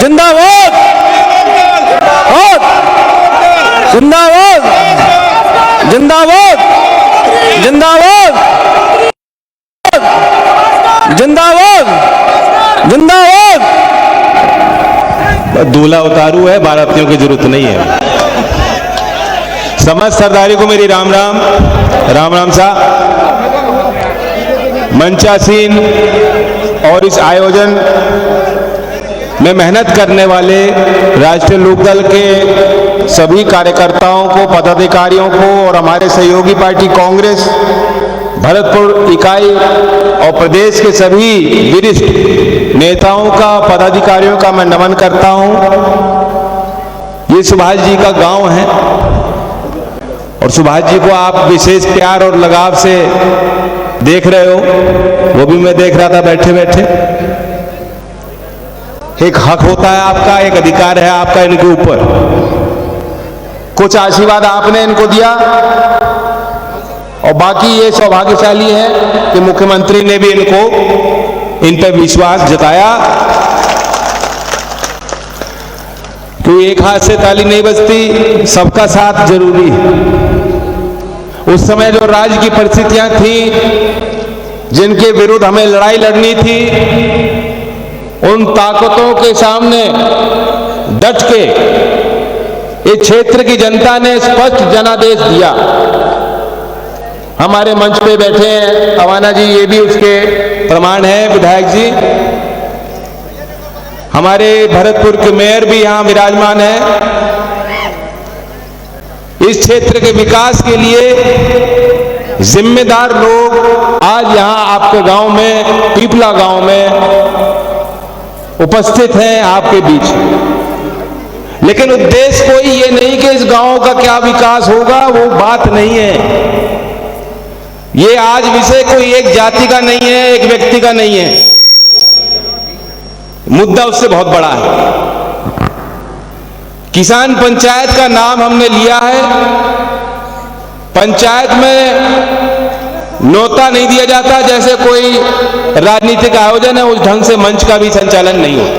जिंदाबाद, जिंदाबाद, जिंदाबाद, जिंदाबाद, जिंदाबाद, जिंदाबाद। दूल्हा उतारू है, बारातियों की जरूरत नहीं है। समस्त सरदारी को मेरी राम राम, राम राम सा। मंचासीन और इस आयोजन में मेहनत करने वाले राष्ट्रीय लोकदल के सभी कार्यकर्ताओं को, पदाधिकारियों को और हमारे सहयोगी पार्टी कांग्रेस भरतपुर इकाई और प्रदेश के सभी वरिष्ठ नेताओं का, पदाधिकारियों का मैं नमन करता हूं। ये सुभाष जी का गांव है और सुभाष जी को आप विशेष प्यार और लगाव से देख रहे हो, वो भी मैं देख रहा था बैठे बैठे। एक हक होता है आपका, एक अधिकार है आपका इनके ऊपर। कुछ आशीर्वाद आपने इनको दिया और बाकी ये सौभाग्यशाली है कि मुख्यमंत्री ने भी इन पर विश्वास जताया, क्योंकि एक हाथ से ताली नहीं बजती, सबका साथ जरूरी है। उस समय जो राज्य की परिस्थितियां थी, जिनके विरुद्ध हमें लड़ाई लड़नी थी, उन ताकतों के सामने डट के इस क्षेत्र की जनता ने स्पष्ट जनादेश दिया। हमारे मंच पे बैठे हैं अवाना जी, ये भी उसके प्रमाण है, विधायक जी। हमारे भरतपुर के मेयर भी यहां विराजमान है। इस क्षेत्र के विकास के लिए जिम्मेदार लोग आज यहां आपके गांव में, पीपला गांव में उपस्थित हैं आपके बीच। लेकिन उद्देश्य कोई ये नहीं कि इस गांव का क्या विकास होगा, वो बात नहीं है। ये आज विषय कोई एक जाति का नहीं है, एक व्यक्ति का नहीं है, मुद्दा उससे बहुत बड़ा है। किसान पंचायत का नाम हमने लिया है। पंचायत में न्योता नहीं दिया जाता, जैसे कोई राजनीतिक आयोजन है उस ढंग से मंच का भी संचालन नहीं होता।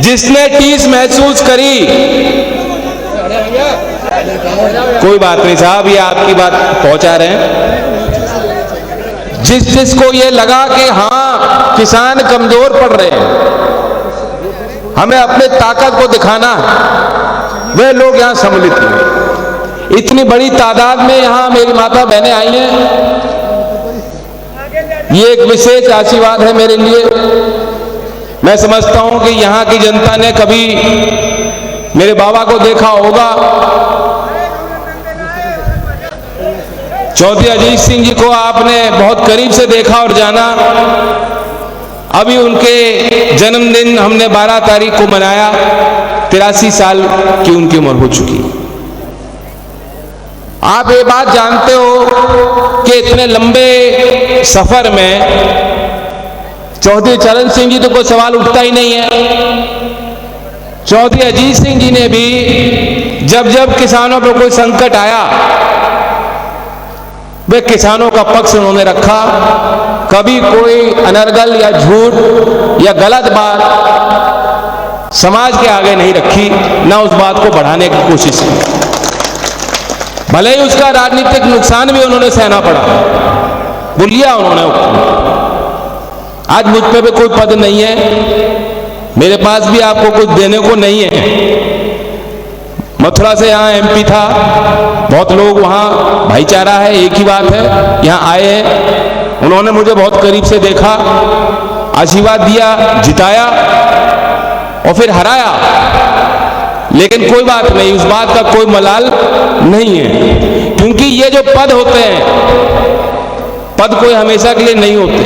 जिसने टीस महसूस करी, कोई बात नहीं साहब, ये आपकी बात पहुंचा रहे हैं। जिसको ये लगा कि हाँ किसान कमजोर पड़ रहे हैं, हमें अपने ताकत को दिखाना है, वे लोग यहां सम्मिलित हैं। इतनी बड़ी तादाद में यहां मेरी माता बहनें आई हैं, ये एक विशेष आशीर्वाद है मेरे लिए। मैं समझता हूं कि यहां की जनता ने कभी मेरे बाबा को देखा होगा, चौधरी अजीत सिंह जी को आपने बहुत करीब से देखा और जाना। अभी उनके जन्मदिन हमने 12 तारीख को मनाया, 83 साल की उनकी उम्र हो चुकी। आप ये बात जानते हो कि इतने लंबे सफर में चौधरी चरण सिंह जी तो कोई सवाल उठता ही नहीं है। चौधरी अजीत सिंह जी ने भी जब जब किसानों पर कोई संकट आया, वे किसानों का पक्ष उन्होंने रखा। कभी कोई अनर्गल या झूठ या गलत बात समाज के आगे नहीं रखी, ना उस बात को बढ़ाने की कोशिश की। भले ही उसका राजनीतिक नुकसान भी उन्होंने सहना पड़ा, बुलिया उन्होंने। आज मुझ पे भी कोई पद नहीं है, मेरे पास भी आपको कुछ देने को नहीं है। मथुरा से यहाँ एमपी था, बहुत लोग वहाँ, भाईचारा है, एक ही बात है। यहाँ आए हैं, उन्होंने मुझे बहुत करीब से देखा, आशीर्वाद दिया, जिताया और फिर हराया। लेकिन कोई बात नहीं, उस बात का कोई मलाल नहीं है, क्योंकि ये जो पद होते हैं, पद कोई हमेशा के लिए नहीं होते।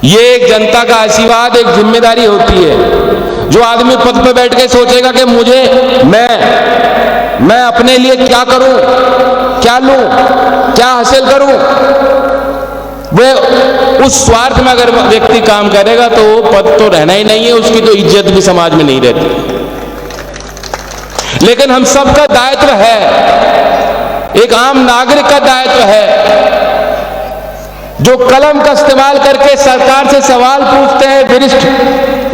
ये एक जनता का आशीर्वाद, एक जिम्मेदारी होती है। जो आदमी पद पर बैठ के सोचेगा कि मैं अपने लिए क्या करूं, क्या लूं, क्या हासिल करूं, वे उस स्वार्थ में अगर व्यक्ति काम करेगा तो वो पद तो रहना ही नहीं है, उसकी तो इज्जत भी समाज में नहीं रहती। लेकिन हम सबका दायित्व है, एक आम नागरिक का दायित्व है, जो कलम का इस्तेमाल करके सरकार से सवाल पूछते हैं वरिष्ठ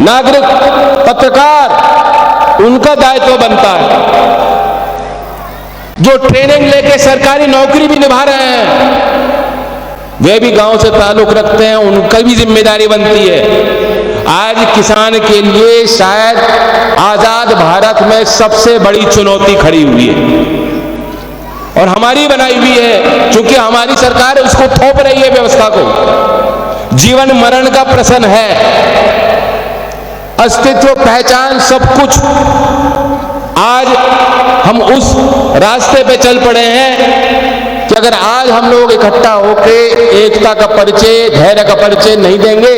नागरिक, पत्रकार, उनका दायित्व बनता है। जो ट्रेनिंग लेके सरकारी नौकरी भी निभा रहे हैं, वे भी गांव से ताल्लुक रखते हैं, उनका भी जिम्मेदारी बनती है। आज किसान के लिए शायद आजाद भारत में सबसे बड़ी चुनौती खड़ी हुई है और हमारी बनाई हुई है, क्योंकि हमारी सरकार उसको थोप रही है व्यवस्था को। जीवन मरण का प्रश्न है, अस्तित्व, पहचान, सब कुछ। आज हम उस रास्ते पे चल पड़े हैं कि अगर आज हम लोग इकट्ठा होके एकता का परिचय, धैर्य का परिचय नहीं देंगे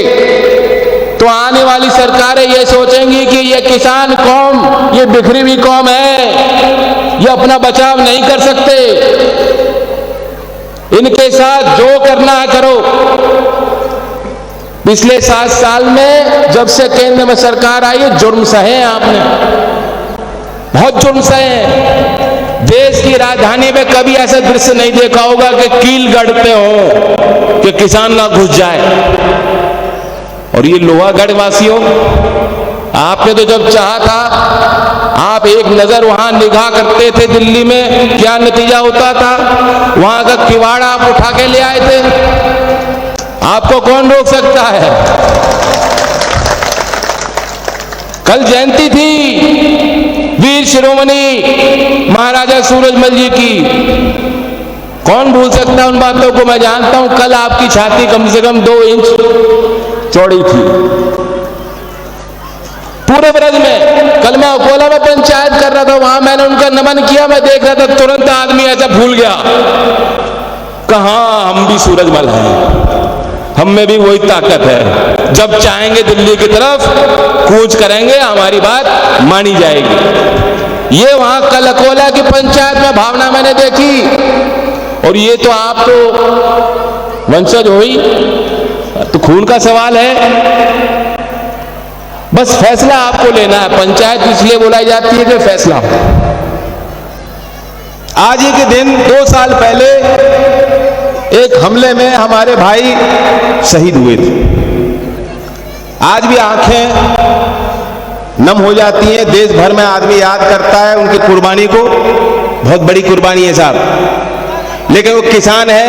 तो आने वाली सरकारें ये सोचेंगी कि ये किसान कौम, ये बिखरी हुई कौम है, ये अपना बचाव नहीं कर सकते, इनके साथ जो करना है करो। पिछले 7 साल में जब से केंद्र में सरकार आई है, जुर्म सहे हैं आपने, बहुत जुर्म सहे हैं। देश की राजधानी में कभी ऐसा दृश्य नहीं देखा होगा कि कील गढ़ते हो कि किसान ना घुस जाए। और ये लोहागढ़ वासियों, आपने तो जब चाहा था, आप एक नजर वहां निगाह करते थे दिल्ली में, क्या नतीजा होता था? वहां का किवाड़ आप उठा के ले आए थे। आपको कौन रोक सकता है? कल जयंती थी वीर शिरोमणि महाराजा सूरजमल जी की, कौन भूल सकता है उन बातों को? मैं जानता हूं कल आपकी छाती कम से कम 2 इंच चौड़ी थी पूरे ब्रज में। कल मैं अकोला में पंचायत कर रहा था, वहां मैंने उनका नमन किया, मैं देख रहा था तुरंत आदमी ऐसा भूल गया, कहां हम भी सूरजमल हैं, हम में भी वही ताकत है, जब चाहेंगे दिल्ली की तरफ कूच करेंगे, हमारी बात मानी जाएगी। ये वहां कल अकोला की पंचायत में भावना मैंने देखी। और ये तो आप तो वंशज हो ही, तो खून का सवाल है, बस फैसला आपको लेना है। पंचायत इसलिए बुलाई जाती है कि फैसला हो। आज ही के दिन 2 साल पहले एक हमले में हमारे भाई शहीद हुए थे। आज भी आंखें नम हो जाती हैं, देश भर में आदमी याद करता है उनकी कुर्बानी को, बहुत बड़ी कुर्बानी है साहब। लेकिन वो किसान है।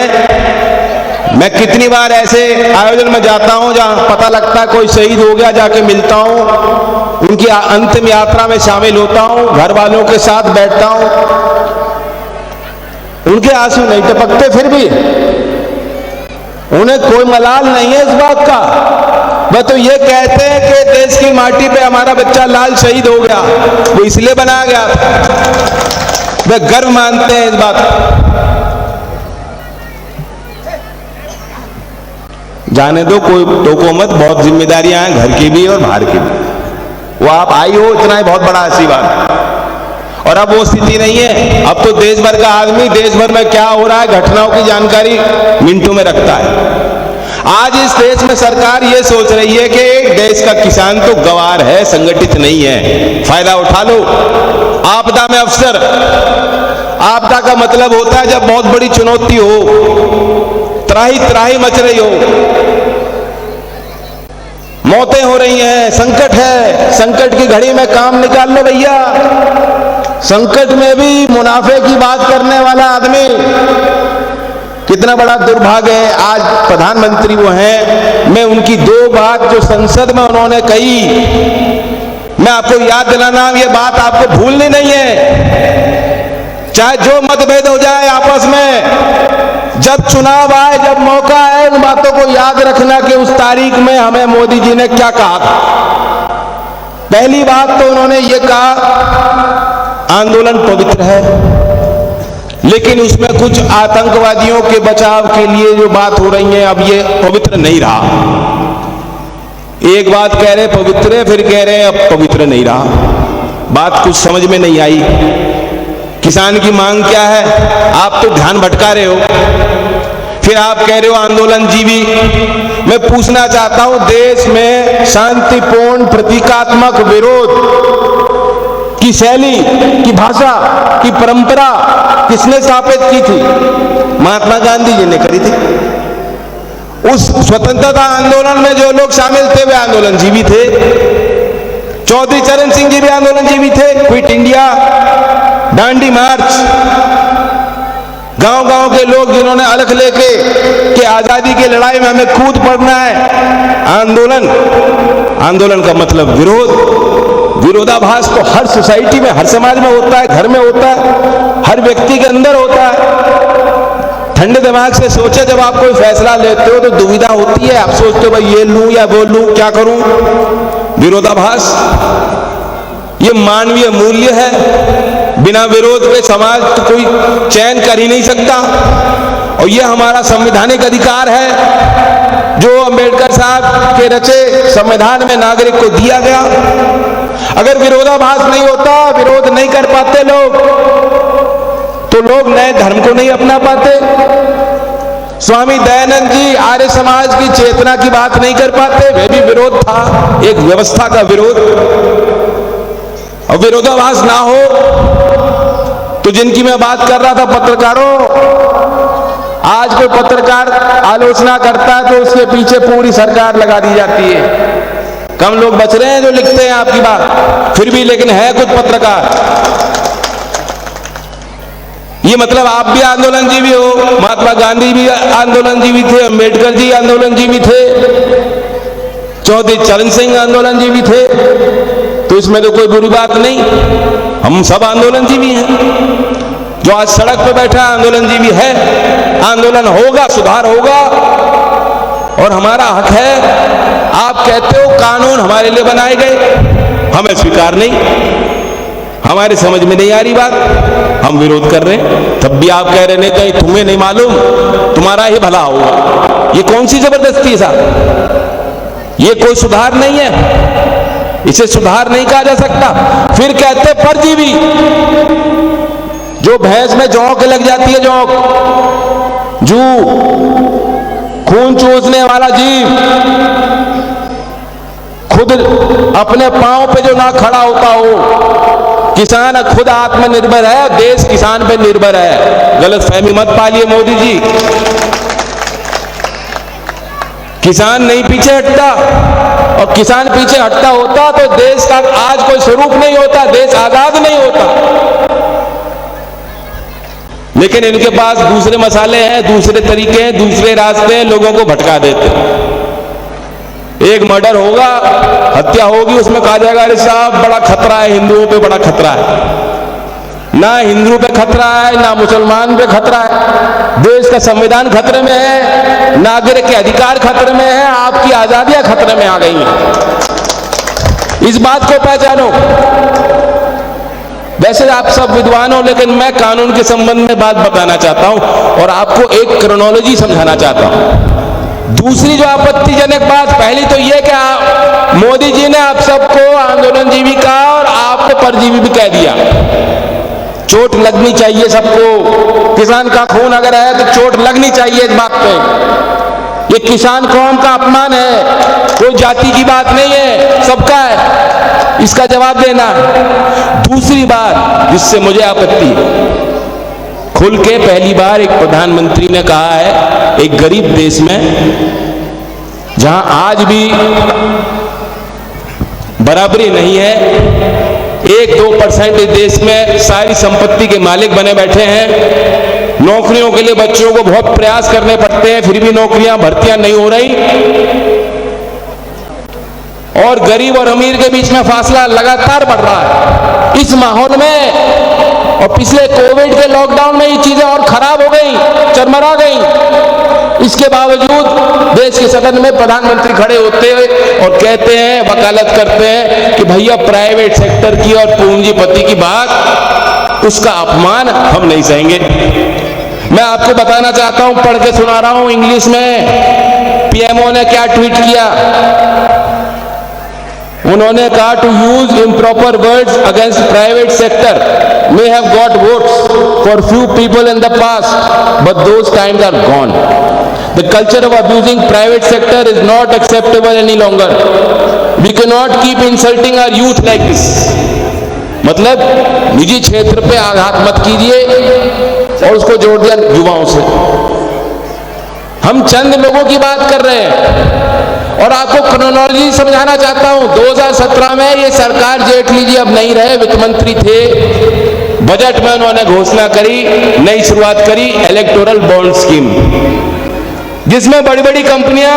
मैं कितनी बार ऐसे आयोजन में जाता हूं जहां पता लगता है कोई शहीद हो गया, जाके मिलता हूं, उनकी अंतिम यात्रा में शामिल होता हूं, घर वालों के साथ बैठता हूं, उनके आंसू नहीं टपकते, फिर भी उन्हें कोई मलाल नहीं है इस बात का। वह तो ये कहते हैं कि देश की माटी पे हमारा बच्चा लाल शहीद हो गया, वो इसलिए बनाया गया था। वे गर्व मानते हैं इस बात। जाने दो, कोई टोको मत, बहुत जिम्मेदारियां हैं घर की भी और बाहर की भी। वो आप आई हो, इतना ही बहुत बड़ा आशीर्वाद। और अब वो स्थिति नहीं है। अब तो देश भर का आदमी देश भर में क्या हो रहा है, घटनाओं की जानकारी मिनटों में रखता है। आज इस देश में सरकार ये सोच रही है कि देश का किसान तो गंवार है, संगठित नहीं है, फायदा उठा लो। आपदा में अवसर, आपदा का मतलब होता है जब बहुत बड़ी चुनौती हो, त्राही त्राही मच रही हो, मौतें हो रही हैं, संकट है, संकट की घड़ी में काम निकाल लो भैया। संकट में भी मुनाफे की बात करने वाला आदमी, कितना बड़ा दुर्भाग्य है। आज प्रधानमंत्री वो हैं, मैं उनकी 2 बात जो संसद में उन्होंने कही, मैं आपको याद दिलाना, ये बात आपको भूलनी नहीं है। चाहे जो मतभेद हो जाए आपस में, जब चुनाव आए, जब मौका आए, उन बातों को याद रखना कि उस तारीख में हमें मोदी जी ने क्या कहा था। पहली बात तो उन्होंने ये कहा, आंदोलन पवित्र है, लेकिन उसमें कुछ आतंकवादियों के बचाव के लिए जो बात हो रही है, अब ये पवित्र नहीं रहा। एक बात कह रहे पवित्र है, फिर कह रहे अब पवित्र नहीं रहा। बात कुछ समझ में नहीं आई। किसान की मांग क्या है, आप तो ध्यान भटका रहे हो। फिर आप कह रहे हो आंदोलन जीवी। मैं पूछना चाहता हूं, देश में शांतिपूर्ण प्रतीकात्मक विरोध की शैली, की भाषा, की परंपरा किसने स्थापित की थी? महात्मा गांधी जी ने करी थी। उस स्वतंत्रता आंदोलन में जो लोग शामिल थे वे आंदोलनजीवी थे। चौधरी चरण सिंह जी भी आंदोलनजीवी थे। क्विट इंडिया, दांडी मार्च, गांव-गांव के लोग जिन्होंने अलख लेके कि आजादी की लड़ाई में हमें कूद पड़ना है। आंदोलन का मतलब विरोध, विरोधाभास तो हर सोसाइटी में, हर समाज में होता है, घर में होता है, हर व्यक्ति के अंदर होता है। ठंडे दिमाग से सोचे, जब आप कोई फैसला लेते हो तो दुविधा होती है, आप सोचते हो भाई ये लूं या वो लूं, क्या करूं। विरोधाभास ये मानवीय मूल्य है, बिना विरोध के समाज तो कोई चयन कर ही नहीं सकता, और यह हमारा संवैधानिक अधिकार है जो अंबेडकर साहब के रचे संविधान में नागरिक को दिया गया। अगर विरोधाभास नहीं होता, विरोध नहीं कर पाते लोग, तो लोग नए धर्म को नहीं अपना पाते। स्वामी दयानंद जी आर्य समाज की चेतना की बात नहीं कर पाते, वे भी विरोध था, एक व्यवस्था का विरोध। और विरोधाभास ना हो तो जिनकी मैं बात कर रहा था, पत्रकारों, आज कोई पत्रकार आलोचना करता है तो उसके पीछे पूरी सरकार लगा दी जाती है। कम लोग बच रहे हैं जो लिखते हैं आपकी बात, फिर भी लेकिन है कुछ पत्रकार। ये मतलब आप भी आंदोलनजीवी हो। महात्मा गांधी भी आंदोलनजीवी थे, अंबेडकर जी आंदोलनजीवी थे, चौधरी चरण सिंह आंदोलनजीवी थे, तो इसमें तो कोई बुरी बात नहीं, हम सब आंदोलनजीवी हैं। जो आज सड़क पर बैठा आंदोलनजीवी है। आंदोलन होगा, सुधार होगा, और हमारा हक है। आप कहते हो कानून हमारे लिए बनाए गए, हमें स्वीकार नहीं, हमारे समझ में नहीं आ रही बात, हम विरोध कर रहे हैं, तब भी आप कह रहे नहीं, कहीं तुम्हें नहीं मालूम, तुम्हारा ही भला होगा। ये कौन सी जबरदस्ती है साहब? ये कोई सुधार नहीं है, इसे सुधार नहीं कहा जा सकता। फिर कहते परजीवी, जो भैंस में जोंक लग जाती है, जोंक, जू, खून चूसने वाला जीव, खुद अपने पांव पे जो ना खड़ा होता हो। किसान खुद आत्मनिर्भर है, देश किसान पे निर्भर है। गलत फहमी मत पालिए मोदी जी, किसान नहीं पीछे हटता, और किसान पीछे हटता होता तो देश का आज कोई स्वरूप नहीं होता, देश आजाद नहीं होता। लेकिन इनके पास दूसरे मसाले हैं, दूसरे तरीके हैं, दूसरे रास्ते हैं, लोगों को भटका देते हैं। एक मर्डर होगा, हत्या होगी, उसमें कहा जाएगा अरे साहब बड़ा खतरा है, हिंदुओं पे बड़ा खतरा है। ना हिंदुओं पे खतरा है, ना मुसलमान पे खतरा है। देश का संविधान खतरे में है, नागरिक के अधिकार खतरे में है, आपकी आजादियां खतरे में आ गई हैं। इस बात को पहचानो। वैसे आप सब विद्वान हो, लेकिन मैं कानून के संबंध में बात बताना चाहता हूं और आपको एक क्रोनोलॉजी समझाना चाहता हूं। दूसरी जो आपत्तिजनक बात, पहली तो यह कि मोदी जी ने आप सबको आंदोलनजीवी और आपको परजीवी भी कह दिया। चोट लगनी चाहिए सबको, किसान का खून अगर है तो चोट लगनी चाहिए इस बात पे। ये किसान कौम का अपमान है, कोई जाति की बात नहीं है, सबका है, इसका जवाब देना। दूसरी बात जिससे मुझे आपत्ति है, खुल के पहली बार एक प्रधानमंत्री ने कहा है, एक गरीब देश में जहां आज भी बराबरी नहीं है, 1-2% इस देश में सारी संपत्ति के मालिक बने बैठे हैं, नौकरियों के लिए बच्चों को बहुत प्रयास करने पड़ते हैं, फिर भी नौकरियां भर्तियां नहीं हो रही, और गरीब और अमीर के बीच में फासला लगातार बढ़ रहा है। इस माहौल में और पिछले कोविड के लॉकडाउन में ये चीजें और खराब हो गई, चरमरा गई। इसके बावजूद देश के सदन में प्रधानमंत्री खड़े होते हैं और कहते हैं, वकालत करते हैं कि भैया प्राइवेट सेक्टर की और पूंजीपति की बात, उसका अपमान हम नहीं सहेंगे। मैं आपको बताना चाहता हूं, पढ़ के सुना रहा हूं इंग्लिश में, पीएमओ ने क्या ट्वीट किया। उन्होंने कहा, to use improper words against private sector may have got votes for few people in the past, but those times are gone. The culture of abusing private sector is not acceptable any longer. We cannot keep insulting our youth like this. मतलब निजी क्षेत्र पे आघात मत कीजिए, और उसको जोड़ दिया युवाओं से। हम चंद लोगों की बात कर रहे हैं। और आपको क्रोनोलॉजी समझाना चाहता हूं। 2017 में ये सरकार, जेटली जी अब नहीं रहे, वित्त मंत्री थे, बजट में उन्होंने घोषणा करी, नई शुरुआत करी इलेक्टोरल बॉन्ड स्कीम, जिसमें बड़ी बड़ी कंपनियां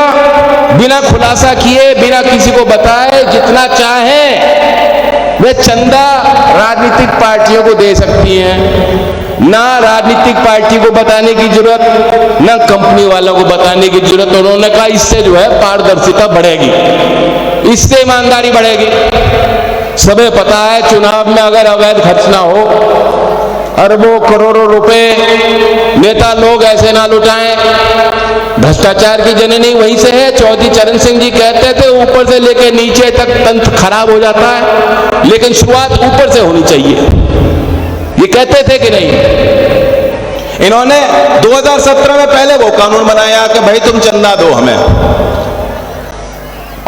बिना खुलासा किए, बिना किसी को बताए, जितना चाहें वे चंदा राजनीतिक पार्टियों को दे सकती हैं। ना राजनीतिक पार्टी को बताने की जरूरत, ना कंपनी वालों को बताने की जरूरत। उन्होंने कहा इससे जो है पारदर्शिता बढ़ेगी, इससे ईमानदारी बढ़ेगी। सबे पता है चुनाव में अगर अवैध खर्च ना हो, अरबों करोड़ों रुपए नेता लोग ऐसे ना लुटाएं। भ्रष्टाचार की जननी वहीं से है। चौधरी चरण सिंह जी कहते थे ऊपर से लेकर नीचे तक तंत्र खराब हो जाता है, लेकिन शुरुआत ऊपर से होनी चाहिए। ये कहते थे कि नहीं? इन्होंने 2017 में पहले वो कानून बनाया कि भाई तुम चंदा दो हमें,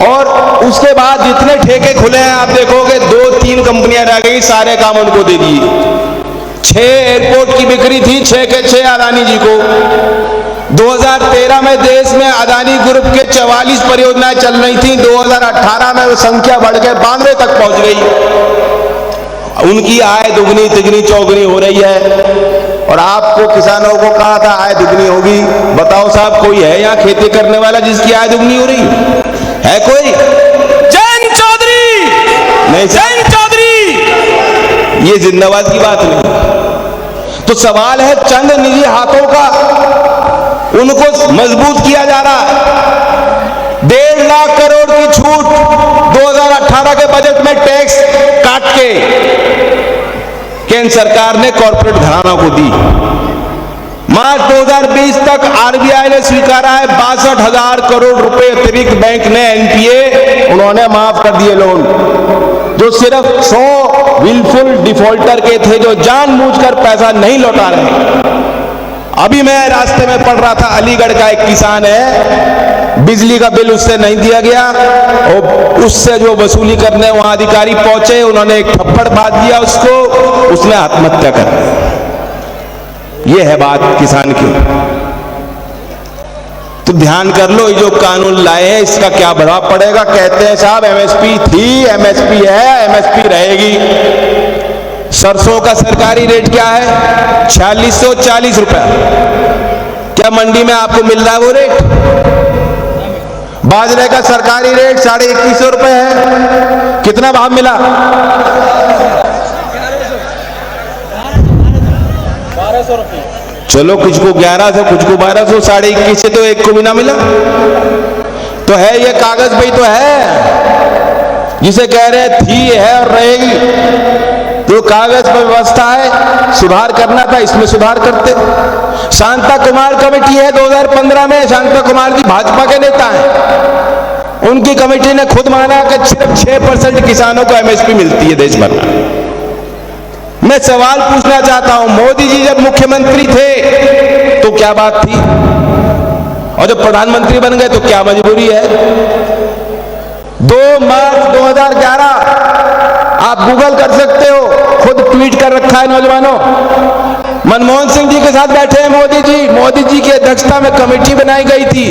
और उसके बाद जितने ठेके खुले हैं आप देखोगे 2-3 कंपनियां रह गई, सारे काम उनको दे दिए। 6 एयरपोर्ट की बिक्री थी, 6 के 6 अदानी जी को। 2013 में देश में अदानी ग्रुप के 44 परियोजनाएं चल रही थी। 2018 में वो संख्या बढ़ के 92 तक पहुंच गई। उनकी आय दुगनी तिगनी चौगुनी हो रही है। और आपको किसानों को कहा था आय दुगनी होगी। बताओ साहब, कोई है यहाँ खेती करने वाला जिसकी आय दुगनी हो रही है? कोई? जैन चौधरी नहीं, जैन चौधरी, ये जिंदाबाद की बात नहीं। तो सवाल है चंद निजी हाथों का, उनको मजबूत किया जा रहा है। 1.5 लाख करोड़ की छूट 2018 के बजट में टैक्स काट के केंद्र सरकार ने कॉर्पोरेट घरानों को दी। मार्च 2020 तक आरबीआई ने स्वीकारा है 62,000 करोड़ रुपए अतिरिक्त बैंक ने एनपीए उन्होंने माफ कर दिए लोन, जो सिर्फ 100 विलफुल डिफॉल्टर के थे जो जानबूझकर पैसा नहीं लौटा रहे। अभी मैं रास्ते में पढ़ रहा था, अलीगढ़ का एक किसान है, बिजली का बिल उससे नहीं दिया गया और उससे जो वसूली करने वहां अधिकारी पहुंचे, उन्होंने एक थप्पड़ मार दिया उसको, उसने आत्महत्या कर ली। ये है बात किसान की। तो ध्यान कर लो, ये जो कानून लाए हैं इसका क्या प्रभाव पड़ेगा। कहते हैं साहब एमएसपी थी, एमएसपी है, एमएसपी रहेगी। सरसों का सरकारी रेट क्या है? 4640 रुपए। क्या मंडी में आपको मिल रहा है वो रेट? बाजरे का सरकारी रेट 2150 रुपए है। कितना भाव मिला? 1200 रुपये। चलो कुछ को 1100, कुछ को 1200, 2150 से तो एक को भी ना मिला। तो है ये कागज भाई, तो है जिसे कह रहे थी, है और रहेगी। तो कागज पर व्यवस्था है, सुधार करना था, इसमें सुधार करते। शांता कुमार कमेटी है 2015 में, शांता कुमार जी भाजपा के नेता हैं। उनकी कमेटी ने खुद माना कि सिर्फ 6% किसानों को एमएसपी मिलती है देश भर में। मैं सवाल पूछना चाहता हूं, मोदी जी जब मुख्यमंत्री थे तो क्या बात थी, और जब प्रधानमंत्री बन गए तो क्या मजबूरी है? 2 मार्च 2011 आप गूगल कर सकते हो, खुद ट्वीट कर रखा है नौजवानों। मनमोहन सिंह जी के साथ बैठे हैं मोदी जी। मोदी जी की अध्यक्षता में कमेटी बनाई गई थी।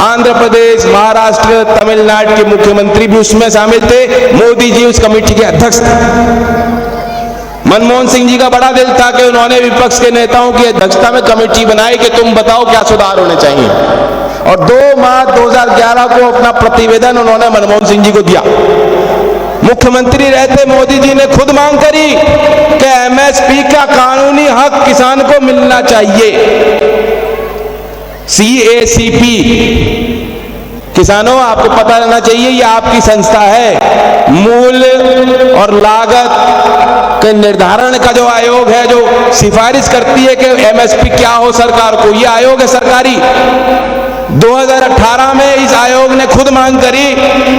आंध्र प्रदेश, महाराष्ट्र, तमिलनाडु के मुख्यमंत्री भी उसमें शामिल थे। मोदी जी उस कमेटी के अध्यक्ष थे। मनमोहन सिंह जी का बड़ा दिल था कि उन्होंने विपक्ष के नेताओं की अध्यक्षता में कमेटी बनाई कि तुम बताओ क्या सुधार होने चाहिए। और 2 मार्च 2011 को अपना प्रतिवेदन उन्होंने मनमोहन सिंह जी को दिया। मुख्यमंत्री रहते मोदी जी ने खुद मांग करी कि एमएसपी का कानूनी हक किसान को मिलना चाहिए। सीएसीपी, किसानों आपको पता रहना चाहिए ये आपकी संस्था है। मूल्य और लागत के निर्धारण का जो आयोग है, जो सिफारिश करती है कि एमएसपी क्या हो सरकार को, ये आयोग है सरकारी। 2018 में इस आयोग ने खुद मांग करी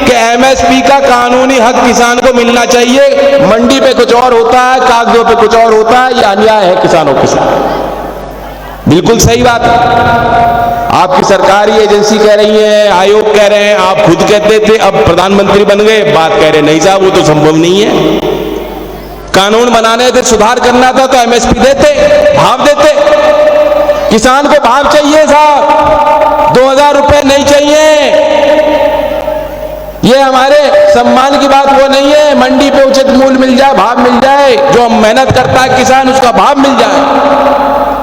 कि एमएसपी का कानूनी हक किसान को मिलना चाहिए। मंडी पे कुछ और होता है, कागजों पे कुछ और होता है, यह अन्याय है किसानों के साथ। बिल्कुल सही बात है। आपकी सरकारी एजेंसी कह रही है, आयोग कह रहे हैं, आप खुद कहते थे, अब प्रधानमंत्री बन गए, बात कह रहे नहीं साहब वो तो संभव नहीं है। कानून बनाने थे, सुधार करना था तो एमएसपी देते, भाव देते। किसान को भाव चाहिए साहब। सम्मान की बात वो नहीं है, मंडी पे उचित मूल्य मिल जाए, भाव मिल जाए, जो मेहनत करता है किसान उसका भाव मिल जाए।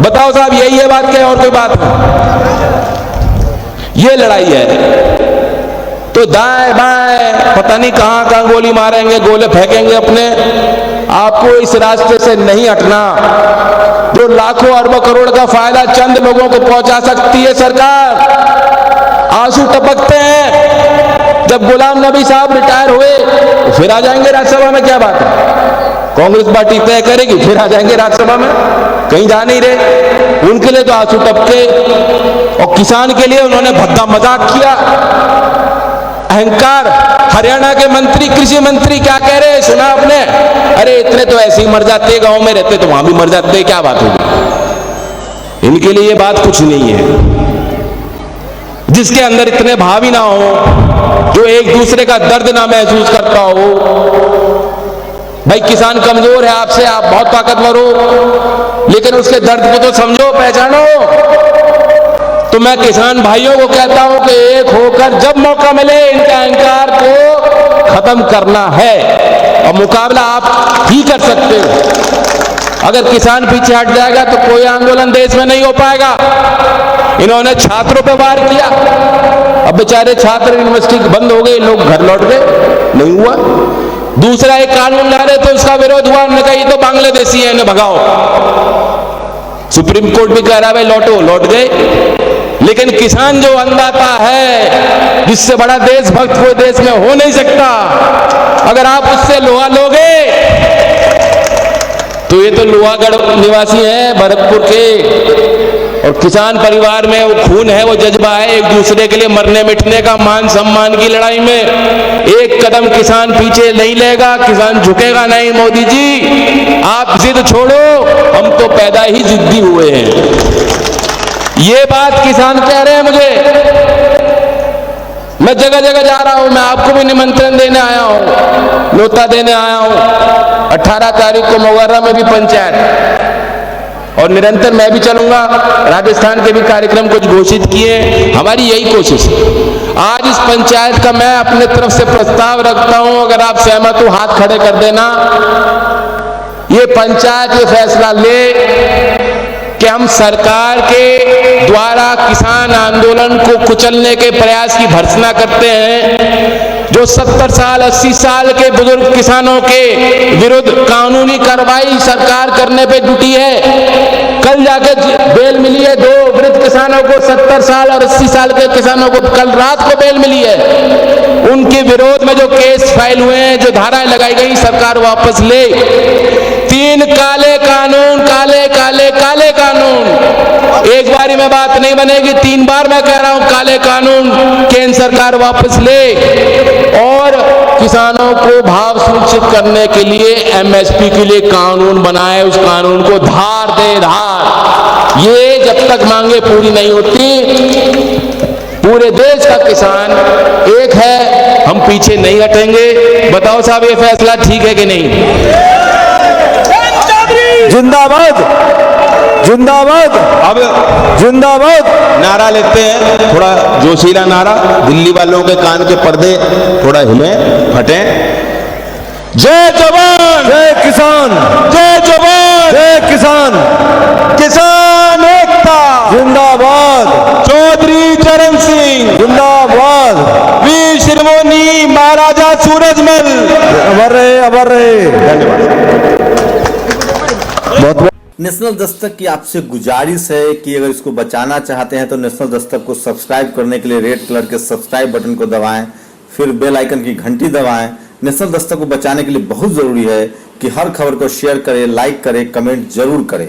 बताओ साहब, यही है बात क्या और कोई बात नहीं? ये लड़ाई है। तो दाएं बाएं पता नहीं कहां कहां गोली मारेंगे, गोले फेंकेंगे अपने। आपको इस रास्ते से नहीं हटना। जो लाखों अरबों करोड़ का फायदा चंद लोगों को पहुंचा सकती है सरकार, आंसू टपकते हैं। जब गुलाम नबी साहब रिटायर हुए तो फिर आ जाएंगे राज्यसभा में, क्या बात है? कांग्रेस पार्टी तय करेगी, फिर आ जाएंगे राज्यसभा में, कहीं जा नहीं रहे। उनके लिए तो आंसू टपके, और किसान के लिए उन्होंने भद्दा मजाक किया, अहंकार। हरियाणा के मंत्री, कृषि मंत्री क्या कह रहे हैं, सुना आपने? अरे इतने तो ऐसे ही मर जाते, गांव में रहते तो वहां भी मर जाते, क्या बात होगी? इनके लिए ये बात कुछ नहीं है। जिसके अंदर इतने भाव ही ना हो, जो एक दूसरे का दर्द ना महसूस करता हो। भाई किसान कमजोर है आपसे, आप बहुत ताकतवर हो, लेकिन उसके दर्द को तो समझो, पहचानो। तो मैं किसान भाइयों को कहता हूं कि एक होकर जब मौका मिले इनके अहंकार को खत्म करना है, और मुकाबला आप ही कर सकते हो। अगर किसान पीछे हट जाएगा तो कोई आंदोलन देश में नहीं हो पाएगा। इन्होंने छात्रों पर वार किया, अब बेचारे छात्र, यूनिवर्सिटी बंद हो गई, लोग घर लौट गए, नहीं हुआ। दूसरा एक कानून ला रहे तो उसका विरोध हुआ, उन्होंने कहा ये तो बांग्लादेशी है, इन्हें भगाओ। सुप्रीम कोर्ट भी कह रहा है भाई लौटो, लौट गए। लेकिन किसान जो अन्नदाता है, जिससे बड़ा देशभक्त कोई देश में हो नहीं सकता, अगर आप उससे लोहा लोगे तो ये तो लोहागढ़ निवासी हैं भरतपुर के, और किसान परिवार में वो खून है, वो जज्बा है एक दूसरे के लिए मरने मिटने का, मान सम्मान की लड़ाई में एक कदम किसान पीछे नहीं लेगा, किसान झुकेगा नहीं। मोदी जी आप जिद छोड़ो, हम तो पैदा ही जिद्दी हुए हैं। ये बात किसान कह रहे हैं मुझे। मैं जगह जगह जा रहा हूं, मैं आपको भी निमंत्रण देने आया हूं, न्योता देने आया हूं। 18 तारीख को मोगर्रा में भी पंचायत, और निरंतर मैं भी चलूंगा। राजस्थान के भी कार्यक्रम कुछ घोषित किए। हमारी यही कोशिश है। आज इस पंचायत का मैं अपने तरफ से प्रस्ताव रखता हूं, अगर आप सहमत हो हाथ खड़े कर देना। ये पंचायत ये फैसला ले कि हम सरकार के द्वारा किसान आंदोलन को कुचलने के प्रयास की भर्त्सना करते हैं। जो 70 साल 80 साल के बुजुर्ग किसानों के विरुद्ध कानूनी कार्रवाई सरकार करने पे जुटी है। कल जाके बेल मिली है 2 वृद्ध किसानों को, 70 साल और 80 साल के किसानों को कल रात को बेल मिली है। उनके विरोध में जो केस फाइल हुए हैं, जो धाराएं लगाई गई, सरकार वापस ले। 3 काले कानून, काले काले काले कानून, एक बारी में बात नहीं बनेगी, 3 बार मैं कह रहा हूं काले कानून केंद्र सरकार वापस ले, और किसानों को भाव सुनिश्चित करने के लिए एमएसपी के लिए कानून बनाए, उस कानून को धार दे धार। ये जब तक मांगे पूरी नहीं होती, पूरे देश का किसान एक है, हम पीछे नहीं हटेंगे। बताओ साहब ये फैसला ठीक है कि नहीं? जिंदाबाद जिंदाबाद, अब जिंदाबाद नारा लेते हैं, थोड़ा जोशीला नारा, दिल्ली वालों के कान के पर्दे थोड़ा हिले फटे। जय जवान जय किसान, जय जवान जय किसान, किसान एकता जिंदाबाद, चौधरी चरण सिंह जिंदाबाद, वीर शिरोमणि महाराजा सूरजमल अमर रहे, अमर रहे। धन्यवाद। बहुत नेशनल दस्तक की आपसे गुजारिश है कि अगर इसको बचाना चाहते हैं तो नेशनल दस्तक को सब्सक्राइब करने के लिए रेड कलर के सब्सक्राइब बटन को दबाएं, फिर बेल आइकन की घंटी दबाएं। नेशनल दस्तक को बचाने के लिए बहुत जरूरी है कि हर खबर को शेयर करें, लाइक करें, कमेंट जरूर करें।